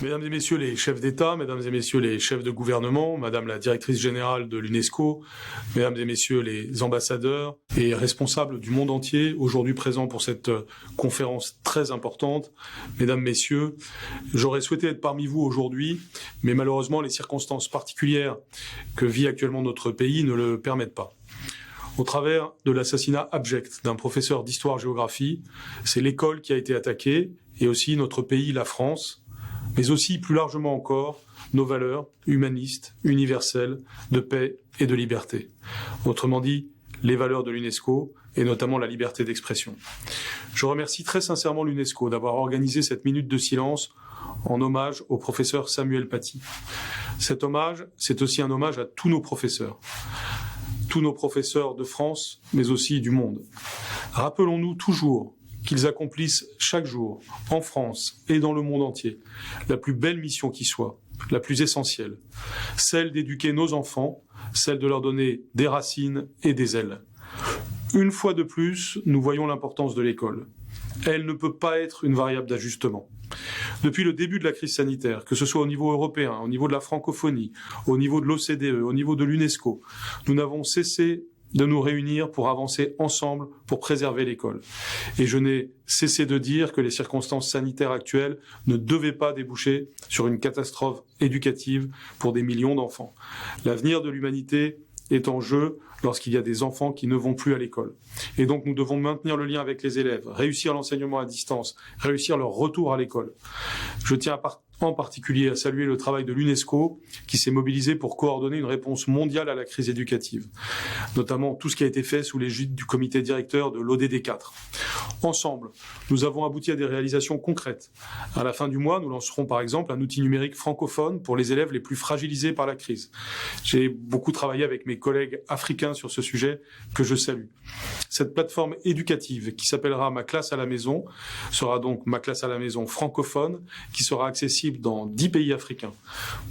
Mesdames et messieurs les chefs d'État, mesdames et messieurs les chefs de gouvernement, madame la directrice générale de l'UNESCO, mesdames et messieurs les ambassadeurs et responsables du monde entier, aujourd'hui présents pour cette conférence très importante, mesdames, messieurs, j'aurais souhaité être parmi vous aujourd'hui, mais malheureusement les circonstances particulières que vit actuellement notre pays ne le permettent pas. Au travers de l'assassinat abject d'un professeur d'histoire-géographie, c'est l'école qui a été attaquée, et aussi notre pays, la France, mais aussi, plus largement encore, nos valeurs humanistes, universelles, de paix et de liberté. Autrement dit, les valeurs de l'UNESCO, et notamment la liberté d'expression. Je remercie très sincèrement l'UNESCO d'avoir organisé cette minute de silence en hommage au professeur Samuel Paty. Cet hommage, c'est aussi un hommage à tous nos professeurs de France, mais aussi du monde. Rappelons-nous toujours qu'ils accomplissent chaque jour, en France et dans le monde entier, la plus belle mission qui soit, la plus essentielle, celle d'éduquer nos enfants, celle de leur donner des racines et des ailes. Une fois de plus, nous voyons l'importance de l'école. Elle ne peut pas être une variable d'ajustement. Depuis le début de la crise sanitaire, que ce soit au niveau européen, au niveau de la francophonie, au niveau de l'OCDE, au niveau de l'UNESCO, nous n'avons cessé de nous réunir pour avancer ensemble pour préserver l'école. Et je n'ai cessé de dire que les circonstances sanitaires actuelles ne devaient pas déboucher sur une catastrophe éducative pour des millions d'enfants. L'avenir de l'humanité est en jeu lorsqu'il y a des enfants qui ne vont plus à l'école. Et donc nous devons maintenir le lien avec les élèves, réussir l'enseignement à distance, réussir leur retour à l'école. Je tiens en particulier à saluer le travail de l'UNESCO qui s'est mobilisé pour coordonner une réponse mondiale à la crise éducative, notamment tout ce qui a été fait sous l'égide du comité directeur de l'ODD 4. Ensemble, nous avons abouti à des réalisations concrètes. À la fin du mois, nous lancerons par exemple un outil numérique francophone pour les élèves les plus fragilisés par la crise. J'ai beaucoup travaillé avec mes collègues africains sur ce sujet que je salue. Cette plateforme éducative qui s'appellera Ma classe à la maison sera donc Ma classe à la maison francophone qui sera accessible dans 10 pays africains.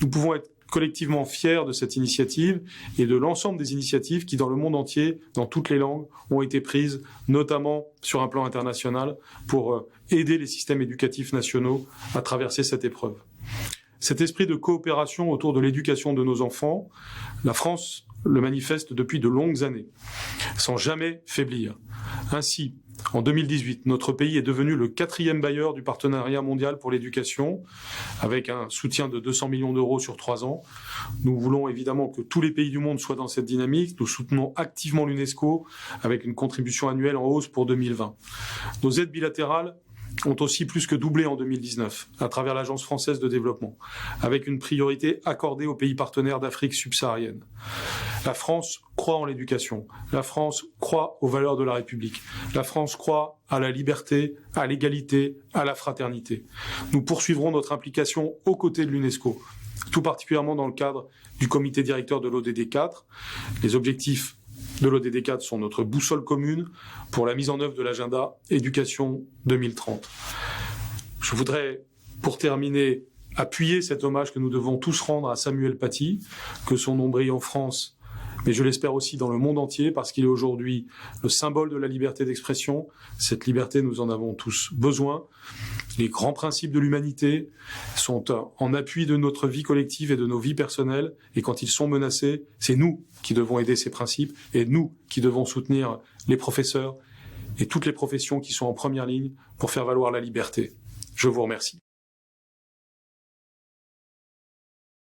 Nous pouvons être collectivement fiers de cette initiative et de l'ensemble des initiatives qui, dans le monde entier, dans toutes les langues, ont été prises, notamment sur un plan international, pour aider les systèmes éducatifs nationaux à traverser cette épreuve. Cet esprit de coopération autour de l'éducation de nos enfants, la France le manifeste depuis de longues années, sans jamais faiblir. Ainsi, en 2018, notre pays est devenu le 4e bailleur du partenariat mondial pour l'éducation, avec un soutien de 200 millions d'euros sur 3 ans. Nous voulons évidemment que tous les pays du monde soient dans cette dynamique. Nous soutenons activement l'UNESCO avec une contribution annuelle en hausse pour 2020. Nos aides bilatérales ont aussi plus que doublé en 2019 à travers l'Agence française de développement, avec une priorité accordée aux pays partenaires d'Afrique subsaharienne. La France croit en l'éducation, la France croit aux valeurs de la République, la France croit à la liberté, à l'égalité, à la fraternité. Nous poursuivrons notre implication aux côtés de l'UNESCO, tout particulièrement dans le cadre du comité directeur de l'ODD 4. Les objectifs de l'ODD 4 sont notre boussole commune pour la mise en œuvre de l'agenda éducation 2030. Je voudrais, pour terminer, appuyer cet hommage que nous devons tous rendre à Samuel Paty, que son nom brille en France, mais je l'espère aussi dans le monde entier, parce qu'il est aujourd'hui le symbole de la liberté d'expression. Cette liberté, nous en avons tous besoin. Les grands principes de l'humanité sont en appui de notre vie collective et de nos vies personnelles. Et quand ils sont menacés, c'est nous qui devons aider ces principes et nous qui devons soutenir les professeurs et toutes les professions qui sont en première ligne pour faire valoir la liberté. Je vous remercie.